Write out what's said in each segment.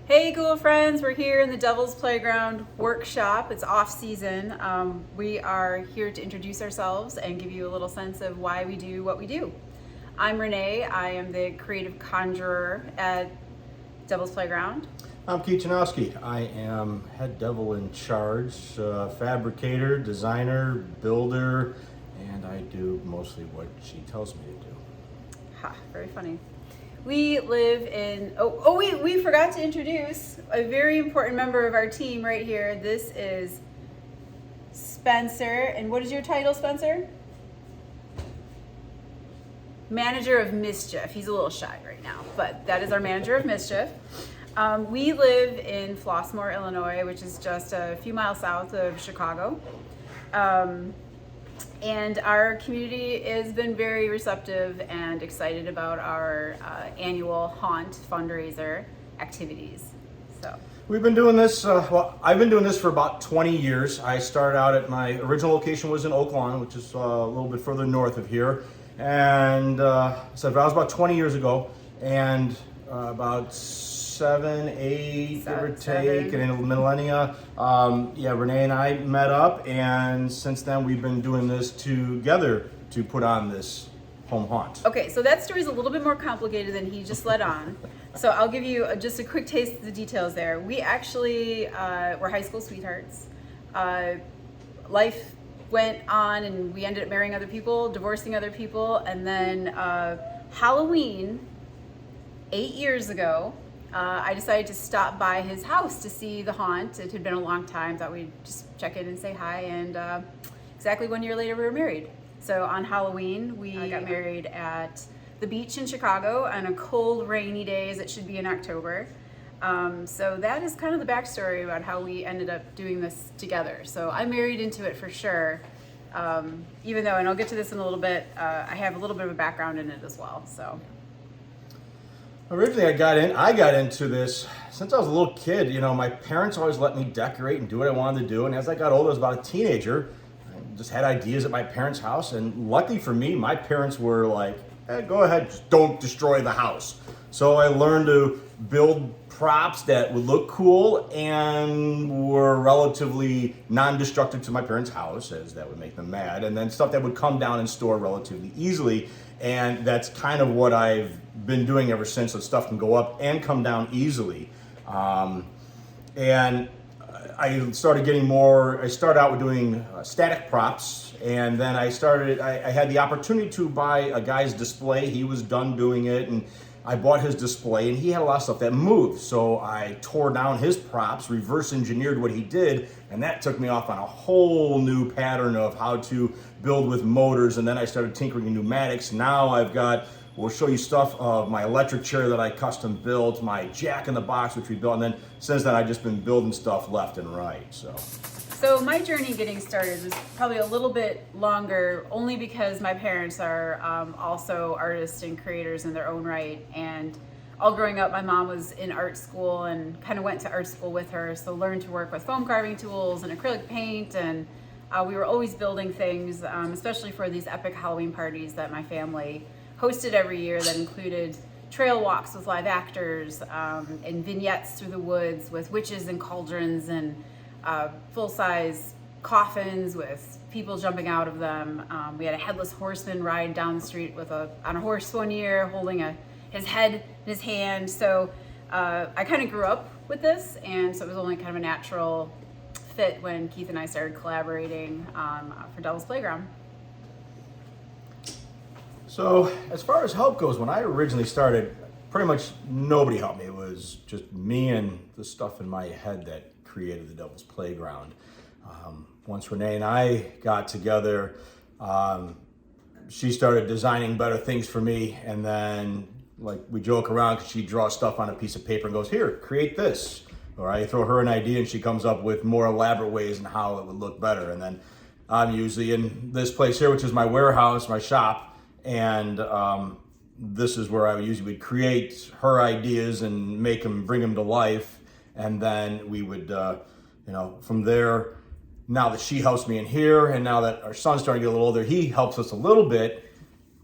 Hey Ghoul friends, we're here in the Devil's Playground workshop. It's off season. We are here to introduce ourselves and give you a little sense of why we do what we do. I'm Renee. I am the creative conjurer at Devil's Playground. I'm Keith Janowski. I am head devil in charge, fabricator, designer, builder, and I do mostly what she tells me to do. Ha, very funny. We live in, we forgot to introduce a very important member of our team right here. This is Spencer. And what is your title, Spencer? Manager of Mischief. He's a little shy right now, but that is our manager of Mischief. We live in Flossmoor, Illinois, which is just a few miles south of Chicago. And our community has been very receptive and excited about our annual haunt fundraiser activities. So We've been doing this, I've been doing this for about 20 years. I started out at my original location was in Oak Lawn, which is a little bit further north of here. And so that was about 20 years ago. And about 7, 8, give or take, and in a millennia. Renee and I met up, and since then we've been doing this together to put on this home haunt. Okay, so that story is a little bit more complicated than he just let on. So I'll give you just a quick taste of the details there. We actually were high school sweethearts. Life went on, and we ended up marrying other people, divorcing other people, and then Halloween, 8 years ago, I decided to stop by his house to see the haunt. It had been a long time. Thought we'd just check in and say hi. And exactly 1 year later, we were married. So on Halloween, we got married at the beach in Chicago on a cold, rainy day, as it should be in October. So that is kind of the backstory about how we ended up doing this together. So I'm married into it for sure. Even though, and I'll get to this in a little bit, I have a little bit of a background in it as well. So. Originally, I got into this since I was a little kid. You know, my parents always let me decorate and do what I wanted to do. And as I got older, I was about a teenager. I just had ideas at my parents' house. And luckily for me, my parents were like, hey, go ahead, just don't destroy the house. So I learned to build props that would look cool and were relatively non-destructive to my parents' house, as that would make them mad. And then stuff that would come down and store relatively easily. And that's kind of what I've been doing ever since, so stuff can go up and come down easily. And I started getting more, I started out with doing static props, and then I had the opportunity to buy a guy's display. He was done doing it, and I bought his display, and he had a lot of stuff that moved. So I tore down his props, reverse engineered what he did, and that took me off on a whole new pattern of how to build with motors. And then I started tinkering in pneumatics. Now we'll show you stuff of my electric chair that I custom built, my jack in the box, which we built. And then since then, I've just been building stuff left and right, So my journey getting started was probably a little bit longer, only because my parents are also artists and creators in their own right. And all growing up, my mom was in art school and kind of went to art school with her, so learned to work with foam carving tools and acrylic paint. And we were always building things, especially for these epic Halloween parties that my family hosted every year that included trail walks with live actors and vignettes through the woods with witches and cauldrons and full-size coffins with people jumping out of them. We had a headless horseman ride down the street on a horse one year, holding his head in his hand. So I kind of grew up with this, and so it was only kind of a natural fit when Keith and I started collaborating for Devil's Playground. So as far as help goes, when I originally started, pretty much nobody helped me. It was just me and the stuff in my head that created the Devil's Playground. Once Renee and I got together, she started designing better things for me, and then we joke around because she draws stuff on a piece of paper and goes, here, create this. Or I throw her an idea and she comes up with more elaborate ways and how it would look better. And then I'm usually in this place here, which is my warehouse, my shop, and this is where I usually would create her ideas and bring them to life. And then we would, from there, now that she helps me in here, and now that our son's starting to get a little older, he helps us a little bit.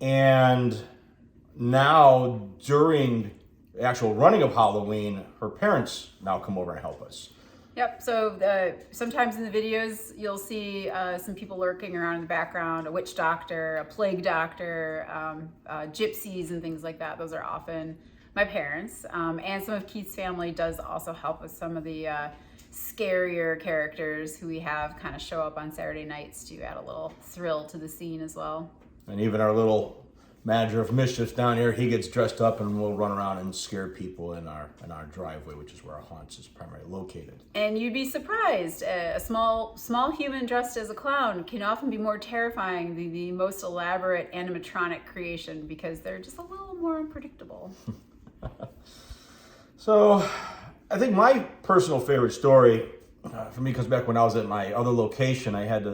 And now during actual running of Halloween, her parents now come over and help us. Yep. So sometimes in the videos, you'll see some people lurking around in the background, a witch doctor, a plague doctor, gypsies and things like that. Those are often my parents. And some of Keith's family does also help with some of the scarier characters who we have kind of show up on Saturday nights to add a little thrill to the scene as well. And even our little manager of Mischief down here, he gets dressed up and we'll run around and scare people in our driveway, which is where our haunts is primarily located. And you'd be surprised, a small human dressed as a clown can often be more terrifying than the most elaborate animatronic creation because they're just a little more unpredictable. So I think my personal favorite story for me comes back when I was at my other location. I had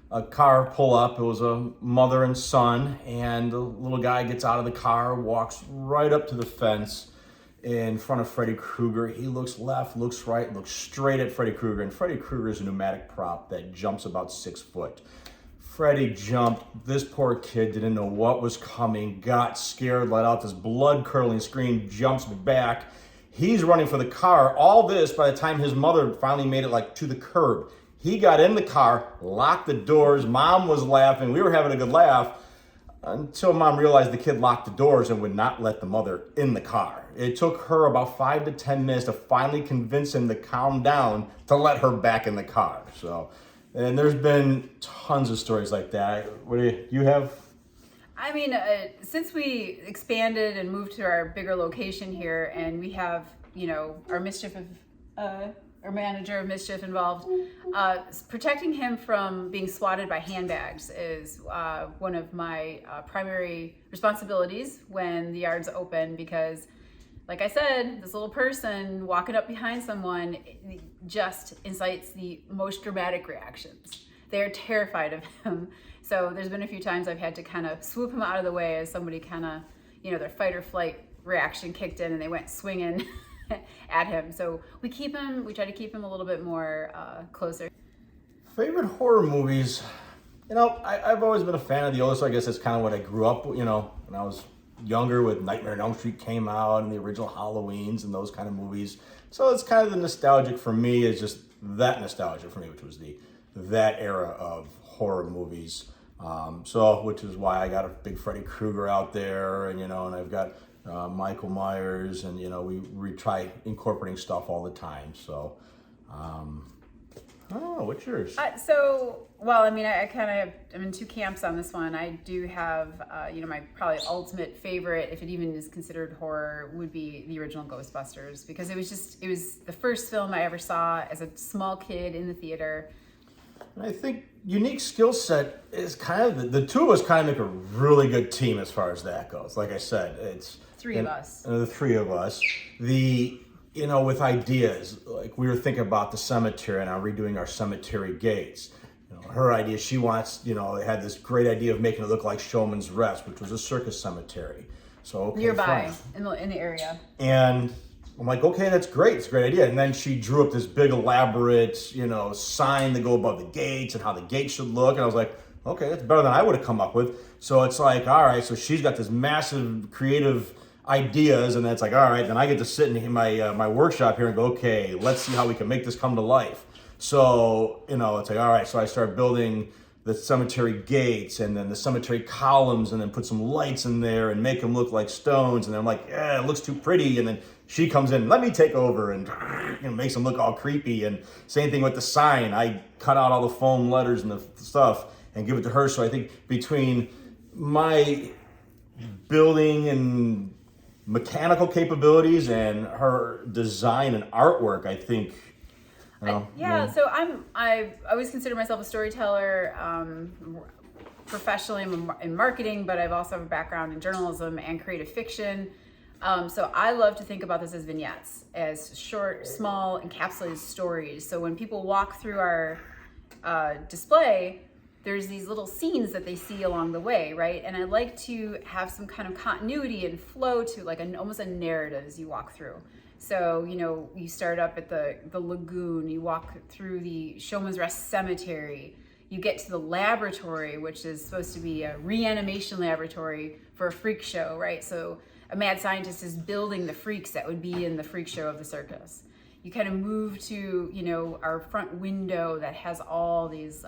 a car pull up. It was a mother and son, and the little guy gets out of the car, walks right up to the fence in front of Freddy Krueger. He looks left, looks right, looks straight at Freddy Krueger, and Freddy Krueger is a pneumatic prop that jumps about 6 foot. Freddy jumped. This poor kid didn't know what was coming, got scared, let out this blood-curdling scream, jumps back. He's running for the car. All this by the time his mother finally made it like to the curb. He got in the car, locked the doors. Mom was laughing. We were having a good laugh until Mom realized the kid locked the doors and would not let the mother in the car. It took her about 5 to 10 minutes to finally convince him to calm down to let her back in the car. So, and there's been tons of stories like that. What do you have? I mean, since we expanded and moved to our bigger location here, and we have, our our manager of Mischief involved, protecting him from being swatted by handbags is one of my primary responsibilities when the yard's open because, like I said, this little person walking up behind someone just incites the most dramatic reactions. They're terrified of him. So there's been a few times I've had to kind of swoop him out of the way as somebody kind of, their fight or flight reaction kicked in and they went swinging at him. So we try to keep him a little bit more closer. Favorite horror movies? I've always been a fan of the oldest, so I guess that's kind of what I grew up with, when I was younger with Nightmare on Elm Street came out and the original Halloweens and those kind of movies. So it's kind of the nostalgic for me is just that nostalgia for me, which was that era of horror movies. Which is why I got a big Freddy Krueger out there and I've got Michael Myers, and we try incorporating stuff all the time. So, what's yours? I'm in two camps on this one. I do have, my probably ultimate favorite, if it even is considered horror, would be the original Ghostbusters because it was the first film I ever saw as a small kid in the theater. And I think unique skill set is kind of the two of us kind of make a really good team as far as that goes. Like I said, it's three of us. The three of us. With ideas, like we were thinking about the cemetery and I'm redoing our cemetery gates. Her idea, she wants, they had this great idea of making it look like Showman's Rest, which was a circus cemetery. So okay, nearby fine. in the area. And I'm like, okay, that's great. It's a great idea. And then she drew up this big elaborate, sign to go above the gates and how the gate should look. And I was like, okay, that's better than I would have come up with. So it's like, all right, so she's got this massive creative ideas. And then it's like, all right, then I get to sit in my workshop here and go, okay, let's see how we can make this come to life. So, it's like, all right, so I start building the cemetery gates and then the cemetery columns and then put some lights in there and make them look like stones. And then I'm like, it looks too pretty. And then she comes in, let me take over and makes them look all creepy. And same thing with the sign. I cut out all the foam letters and the stuff and give it to her. So I think between my building and mechanical capabilities and her design and artwork, I think. So I always consider myself a storyteller. Professionally, I'm in marketing, but I've also have a background in journalism and creative fiction. So I love to think about this as vignettes, as short, small, encapsulated stories. So when people walk through our display, there's these little scenes that they see along the way, right? And I like to have some kind of continuity and flow to like almost a narrative as you walk through. So, you start up at the lagoon, you walk through the Showman's Rest Cemetery, you get to the laboratory, which is supposed to be a reanimation laboratory for a freak show, right? So a mad scientist is building the freaks that would be in the freak show of the circus. You kind of move to, you know, our front window that has all these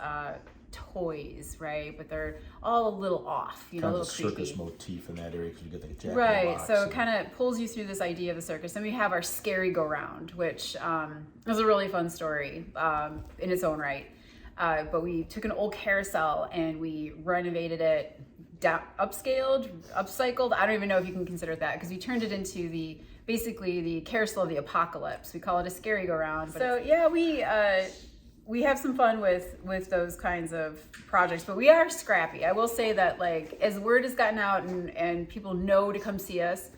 toys, right? But they're all a little off, you know, a little creepy. Circus motif in that area because you get the Jack in the Right, Box so it kind of pulls you through this idea of the circus. Then we have our scary go round, which was a really fun story in its own right. But we took an old carousel and we renovated it, upcycled. I don't even know if you can consider it that, because we turned it into basically the carousel of the apocalypse. We call it a scary go round. So yeah, we have some fun with those kinds of projects, but we are scrappy. I will say that, like, as word has gotten out and people know to come see us,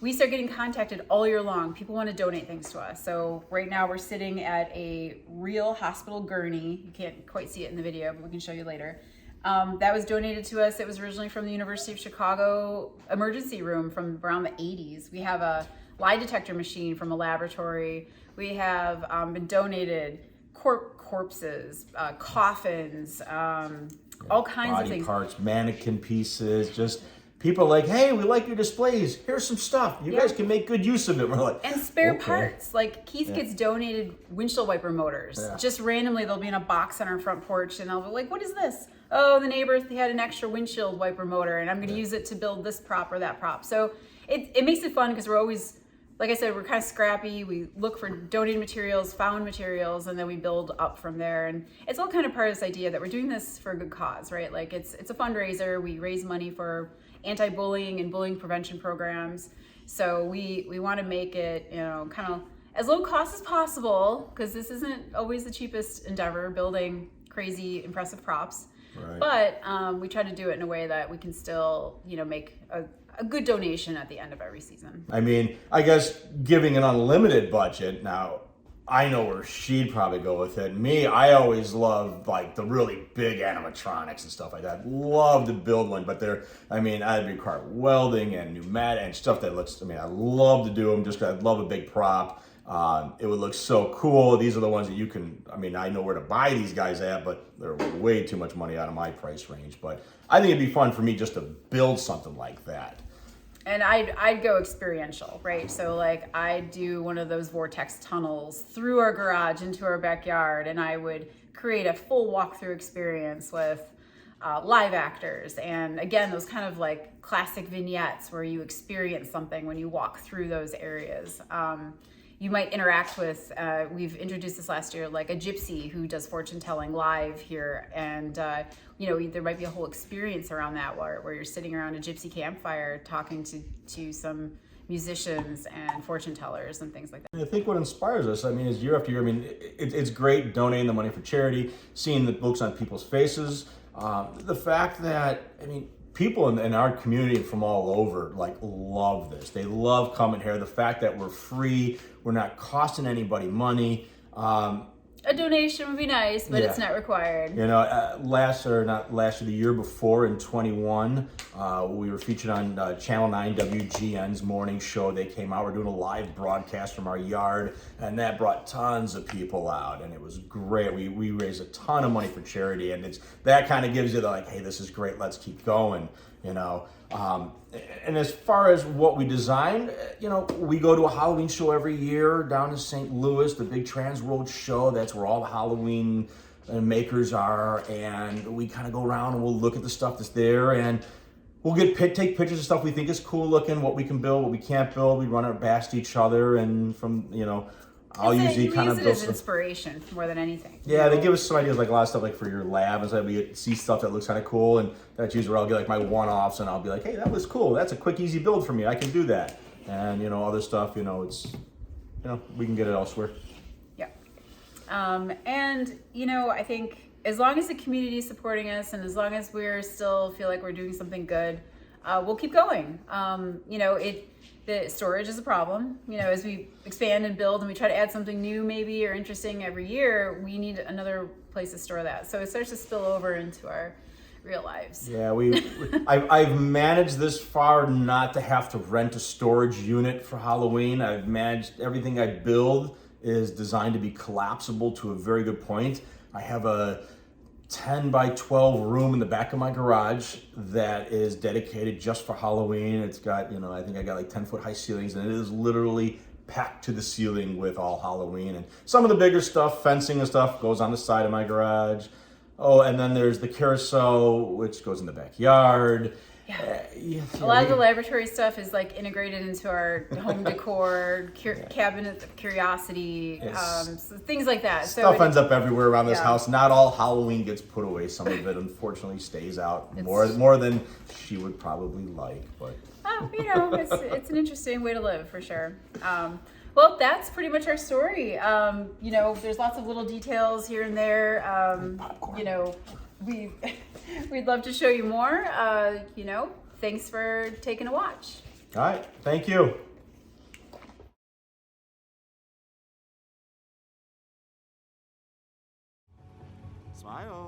we start getting contacted all year long. People want to donate things to us. So right now we're sitting at a real hospital gurney. You can't quite see it in the video, but we can show you later. That was donated to us. It was originally from the University of Chicago emergency room from around the 80s. We have a lie detector machine from a laboratory. We have been donated corpses, coffins, all kinds of things. Body parts, mannequin pieces, just people like, hey, we like your displays. Here's some stuff. You guys can make good use of it. We're like, and spare parts. Like Keith gets donated windshield wiper motors. Just randomly, they'll be in a box on our front porch, and I'll be like, what is this? Oh, the neighbor had an extra windshield wiper motor, and I'm going to use it to build this prop or that prop. So it makes it fun because we're always, like I said, we're kind of scrappy. We look for donated materials, found materials, and then we build up from there. And it's all kind of part of this idea that we're doing this for a good cause, right? Like it's a fundraiser. We raise money for anti-bullying and bullying prevention programs. So we want to make it, you know, kind of as low cost as possible, because this isn't always the cheapest endeavor, building crazy, impressive props. Right. But we try to do it in a way that we can still, you know, make a good donation at the end of every season. I mean, I guess giving an unlimited budget, now I know where she'd probably go with it. Me, I always love like the really big animatronics and stuff like that. Love to build one, but I'd require welding and pneumatic and stuff that looks, I love to do them just because I love a big prop. It would look so cool. These are the ones that you can, I know where to buy these guys at, but they're way too much money out of my price range. But I think it'd be fun for me just to build something like that. And I'd go experiential, right? So like I'd do one of those vortex tunnels through our garage into our backyard, and I would create a full walkthrough experience with live actors. And again, those kind of like classic vignettes where you experience something when you walk through those areas. You might interact with, we've introduced this last year, like a gypsy who does fortune telling live here. And, there might be a whole experience around that where you're sitting around a gypsy campfire talking to some musicians and fortune tellers and things like that. I think what inspires us, is year after year, it's great donating the money for charity, seeing the looks on people's faces. The fact that, people in our community from all over love this. They love coming here. The fact that we're free, we're not costing anybody money. A donation would be nice, but it's not required. The year before in 21, we were featured on Channel 9 WGN's morning show. They came out. We're doing a live broadcast from our yard, and that brought tons of people out, and it was great. We raised a ton of money for charity, and that kind of gives you the hey, this is great. Let's keep going. And as far as what we designed, we go to a Halloween show every year down in St. Louis, the big Trans World show. That's where all the Halloween makers are, and we kind of go around and we'll look at the stuff that's there, and we'll take pictures of stuff we think is cool looking, what we can build, what we can't build. We run it past each other, and I'll usually kind of use it as inspiration more than anything. Yeah, they give us some ideas, a lot of stuff for your lab, and so we see stuff that looks kind of cool, and that's usually where I'll get my one-offs, and I'll be like, hey, that was cool. That's a quick, easy build for me. I can do that. And other stuff, it's we can get it elsewhere. Yeah, and I think as long as the community is supporting us, and as long as we're still feel like we're doing something good, we'll keep going. The storage is a problem. As we expand and build and we try to add something new maybe or interesting every year, we need another place to store that. So it starts to spill over into our real lives. Yeah, I've managed this far not to have to rent a storage unit for Halloween. I've managed everything I build is designed to be collapsible to a very good point. I have a 10 by 12 room in the back of my garage that is dedicated just for Halloween. It's got, I think I got like 10-foot high ceilings, and it is literally packed to the ceiling with all Halloween. And some of the bigger stuff, fencing and stuff, goes on the side of my garage. Oh, and then there's the carousel, which goes in the backyard. Yeah. A lot of the laboratory stuff is like integrated into our home decor, cabinet of curiosity, so things like that. Stuff ends up everywhere around this house. Not all Halloween gets put away. Some of it unfortunately stays out more than she would probably like. But it's an interesting way to live for sure. Well, that's pretty much our story. There's lots of little details here and there. We'd love to show you more. Thanks for taking a watch. All right, thank you. Smile.